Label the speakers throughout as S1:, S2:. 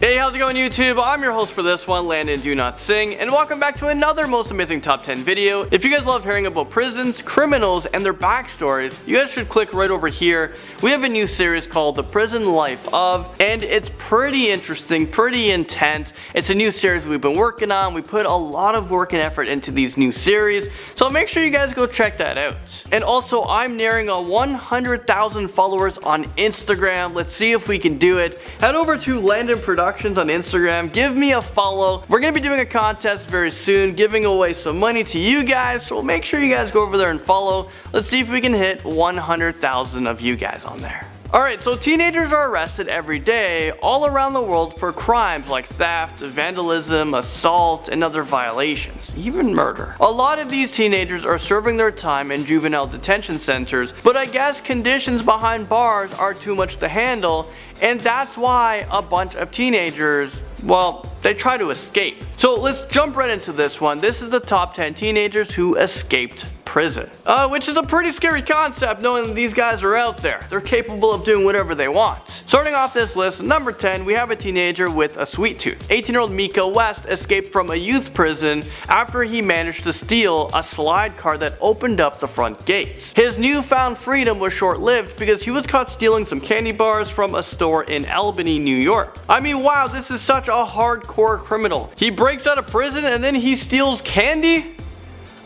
S1: Hey, how's it going YouTube? I'm your host for this one, Landon Do Not Sing, and welcome back to another most amazing top 10 video. If you guys love hearing about prisons, criminals, and their backstories, you guys should click right over here. We have a new series called The Prison Life Of, and it's pretty interesting, pretty intense. It's a new series we've been working on. We put a lot of work and effort into these new series, so make sure you guys go check that out. And also, I'm nearing a 100,000 followers on Instagram. Let's see if we can do it. Head over to Landon Productions on Instagram, give me a follow. We're gonna be doing a contest very soon, giving away some money to you guys, so make sure you guys go over there and follow. Let's see if we can hit 100,000 of you guys on there. Alright, so teenagers are arrested every day all around the world for crimes like theft, vandalism, assault, and other violations, even murder. A lot of these teenagers are serving their time in juvenile detention centers, but I guess conditions behind bars are too much to handle, and that's why a bunch of teenagers, well, they try to escape. So let's jump right into this one. This is the top 10 teenagers who escaped prison. Which is a pretty scary concept knowing that these guys are out there. They're capable of doing whatever they want. Starting off this list, number 10, we have a teenager with a sweet tooth. 18-year-old Mika West escaped from a youth prison after he managed to steal a slide car that opened up the front gates. His newfound freedom was short-lived because he was caught stealing some candy bars from a store in Albany, New York. I mean, wow, this is such a hardcore criminal. He breaks out of prison and then he steals candy?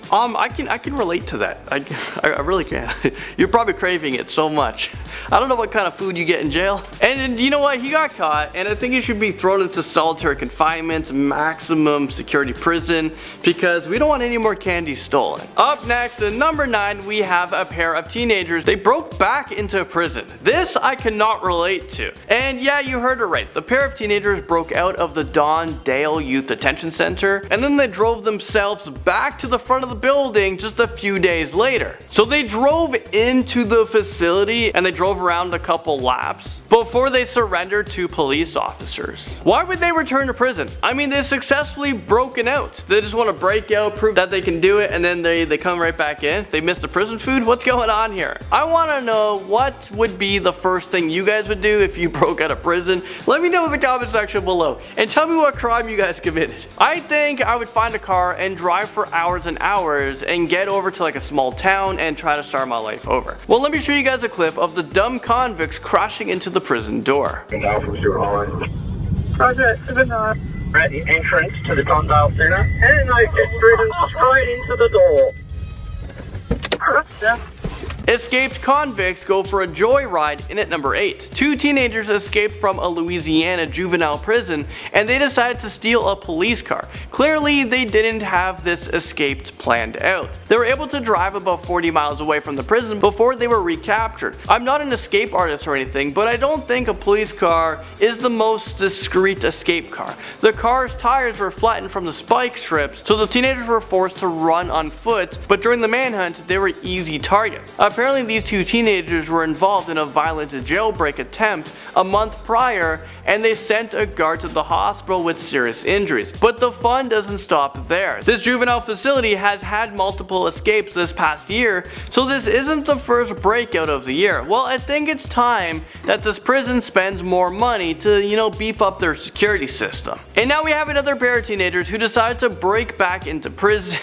S1: I can relate to that. I really can. You're probably craving it so much. I don't know what kind of food you get in jail. And you know what? He got caught, and I think he should be thrown into solitary confinement, maximum security prison, because we don't want any more candy stolen. Up next, at number 9, we have a pair of teenagers. They broke back into prison. This I cannot relate to. And yeah, you heard it right. The pair of teenagers broke out of the Don Dale Youth Detention Center, and then they drove themselves back to the front of the building just a few days later. So they drove into the facility and they drove around a couple laps before they surrendered to police officers. Why would they return to prison? I mean, they successfully broken out. They just want to break out, prove that they can do it, and then they come right back in. They missed the prison food? What's going on here? I want to know what would be the first thing you guys would do if you broke out of prison. Let me know in the comment section below and tell me what crime you guys committed. I think I would find a car and drive for hours and hours and get over to like a small town and try to start my life over. Well, let me show you guys a clip of the dumb convicts crashing into the prison door.
S2: Roger, we're at the entrance to the Don Dale Center, and I get driven straight into the door. Yeah.
S1: Escaped convicts go for a joyride in at number 8. 2 teenagers escaped from a Louisiana juvenile prison and they decided to steal a police car. Clearly, they didn't have this escape planned out. They were able to drive about 40 miles away from the prison before they were recaptured. I'm not an escape artist or anything, but I don't think a police car is the most discreet escape car. The car's tires were flattened from the spike strips, so the teenagers were forced to run on foot, but during the manhunt, they were easy targets. Apparently, these 2 teenagers were involved in a violent jailbreak attempt a month prior, and they sent a guard to the hospital with serious injuries. But the fun doesn't stop there. This juvenile facility has had multiple escapes this past year, so this isn't the first breakout of the year. Well, I think it's time that this prison spends more money to, beef up their security system. And now we have another pair of teenagers who decided to break back into prison.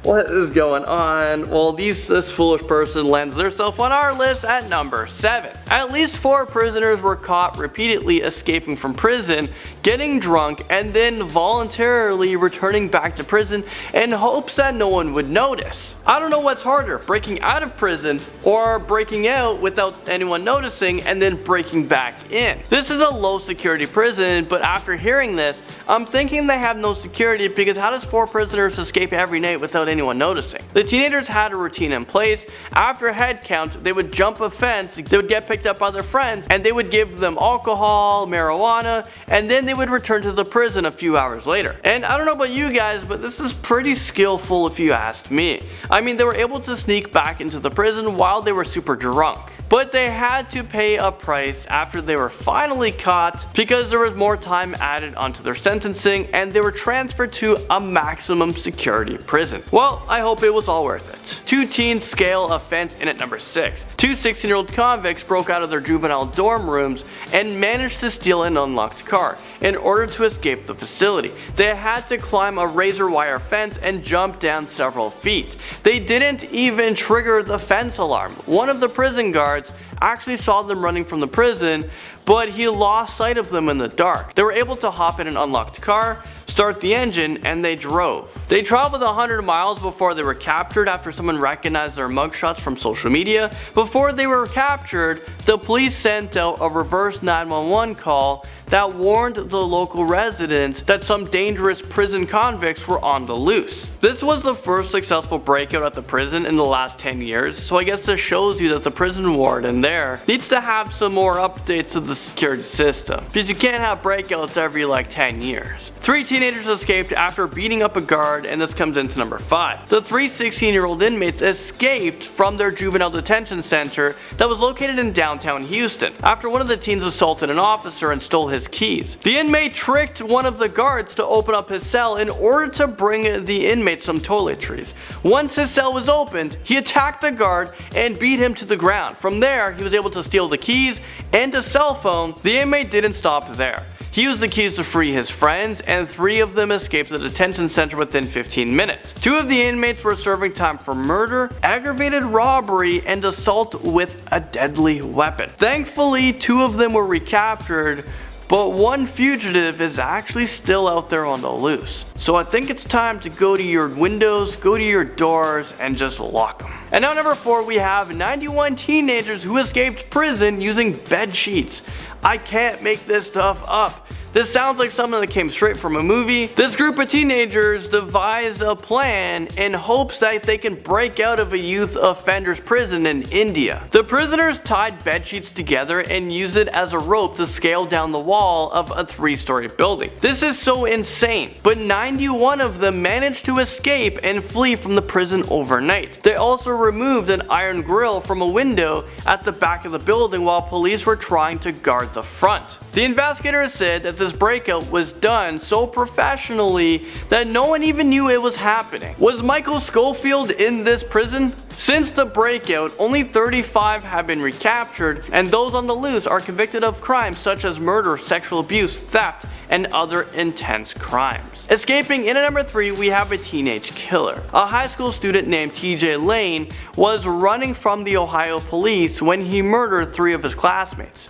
S1: What is going on? Well, this foolish person lands themselves on our list at number 7. At least 4 prisoners were caught repeatedly escaping from prison, getting drunk, and then voluntarily returning back to prison in hopes that no one would notice. I don't know what's harder, breaking out of prison or breaking out without anyone noticing and then breaking back in. This is a low security prison, but after hearing this, I'm thinking they have no security because how does 4 prisoners escape every night without anyone noticing? The teenagers had a routine in place. After a head count, they would jump a fence, they would get picked up by their friends, and they would give them alcohol, marijuana, and then they would return to the prison a few hours later. And I don't know about you guys, but this is pretty skillful if you asked me. I mean, they were able to sneak back into the prison while they were super drunk. but they had to pay a price after they were finally caught because there was more time added onto their sentencing and they were transferred to a maximum security prison. Well, I hope it was all worth it. 2 teens scale offense in at number 6. 2 16-year-old convicts broke out of their juvenile dorm rooms and managed to steal an unlocked car. In order to escape the facility, they had to climb a razor wire fence and jump down several feet. They didn't even trigger the fence alarm. One of the prison guards actually saw them running from the prison, but he lost sight of them in the dark. They were able to hop in an unlocked car, start the engine, and they drove. They traveled 100 miles before they were captured after someone recognized their mugshots from social media. Before they were captured, the police sent out a reverse 911 call that warned the local residents that some dangerous prison convicts were on the loose. This was the first successful breakout at the prison in the last 10 years, so I guess this shows you that the prison warden there needs to have some more updates to the security system, because you can't have breakouts every like 10 years. 3 teenagers escaped after beating up a guard, and this comes into number 5. The 3 16-year-old inmates escaped from their juvenile detention center that was located in downtown Houston after one of the teens assaulted an officer and stole his keys. The inmate tricked one of the guards to open up his cell in order to bring the inmate some toiletries. Once his cell was opened, he attacked the guard and beat him to the ground. From there, he was able to steal the keys and a cell phone. The inmate didn't stop there. He used the keys to free his friends, and 3 of them escaped the detention center within 15 minutes. 2 of the inmates were serving time for murder, aggravated robbery, and assault with a deadly weapon. Thankfully, 2 of them were recaptured, but 1 fugitive is actually still out there on the loose. So I think it's time to go to your windows, go to your doors, and just lock them. And now number 4, we have 91 teenagers who escaped prison using bed sheets. I can't make this stuff up. This sounds like something that came straight from a movie. This group of teenagers devised a plan in hopes that they can break out of a youth offenders prison in India. The prisoners tied bed sheets together and used it as a rope to scale down the wall of a 3-story building. This is so insane, but 91 of them managed to escape and flee from the prison overnight. They also removed an iron grill from a window at the back of the building while police were trying to guard the front. The investigators said that this breakout was done so professionally that no one even knew it was happening. Was Michael Schofield in this prison? Since the breakout, only 35 have been recaptured, and those on the loose are convicted of crimes such as murder, sexual abuse, theft, and other intense crimes. Escaping in at number 3, we have a teenage killer. A high school student named TJ Lane was running from the Ohio police when he murdered 3 of his classmates.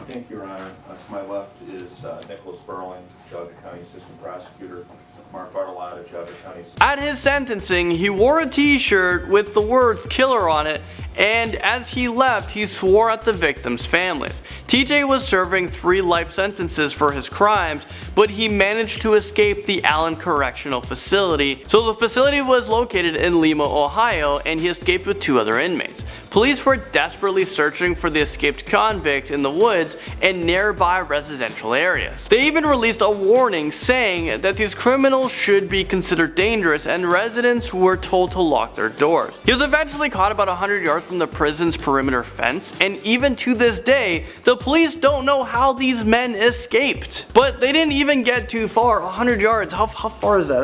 S3: Thank you, Your Honor. To my left is Nicholas Burling, Geauga County Assistant Prosecutor. Mark Bartolotta, Geauga County.
S1: At his sentencing, he wore a t-shirt with the words "killer" on it, and as he left, he swore at the victims' families. TJ was serving 3 life sentences for his crimes, but he managed to escape the Allen Correctional Facility. So the facility was located in Lima, Ohio, and he escaped with 2 other inmates. Police were desperately searching for the escaped convicts in the woods and nearby residential areas. They even released a warning saying that these criminals should be considered dangerous, and residents were told to lock their doors. He was eventually caught about 100 yards from the prison's perimeter fence, and even to this day, the police don't know how these men escaped. But they didn't even get too far. 100 yards, how far is that?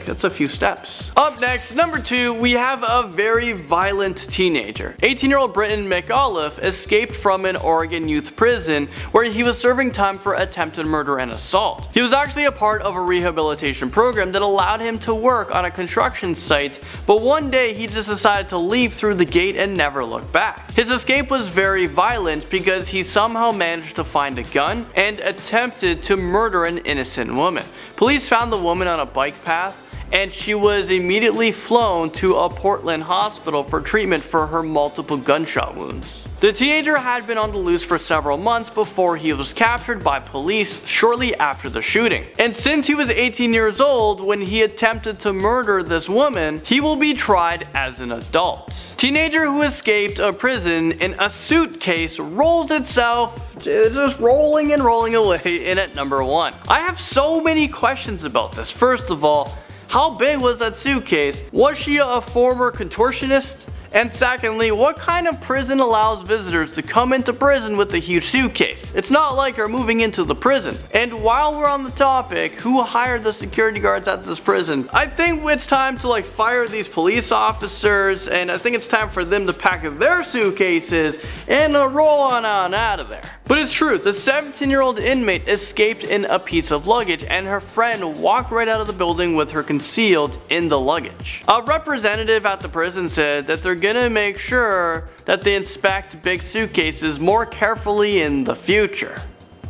S1: That's a few steps. Up next, number 2, we have a very violent teenager. 18-year-old Britton McAuliffe escaped from an Oregon youth prison where he was serving time for attempted murder and assault. He was actually a part of a rehabilitation program that allowed him to work on a construction site, but one day he just decided to leave through the gate and never look back. His escape was very violent because he somehow managed to find a gun and attempted to murder an innocent woman. Police found the woman on a bike path, and she was immediately flown to a Portland hospital for treatment for her multiple gunshot wounds. The teenager had been on the loose for several months before he was captured by police shortly after the shooting. And since he was 18 years old when he attempted to murder this woman, he will be tried as an adult. Teenager who escaped a prison in a suitcase rolls itself just rolling and rolling away in at number 1. I have so many questions about this. First of all, how big was that suitcase? Was she a former contortionist? And secondly, what kind of prison allows visitors to come into prison with a huge suitcase? It's not like you're moving into the prison. And while we're on the topic, who hired the security guards at this prison? I think it's time to fire these police officers, and I think it's time for them to pack their suitcases and roll on out of there. But it's true, the 17-year-old inmate escaped in a piece of luggage, and her friend walked right out of the building with her concealed in the luggage. A representative at the prison said that they're gonna make sure that they inspect big suitcases more carefully in the future.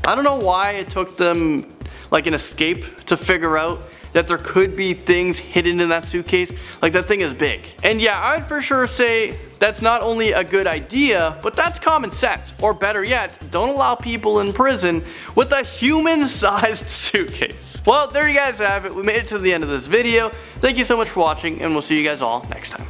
S1: I don't know why it took them an escape to figure out that there could be things hidden in that suitcase. That thing is big. And yeah, I'd for sure say that's not only a good idea, but that's common sense. Or better yet, don't allow people in prison with a human-sized suitcase. Well, there you guys have it. We made it to the end of this video. Thank you so much for watching, and we'll see you guys all next time.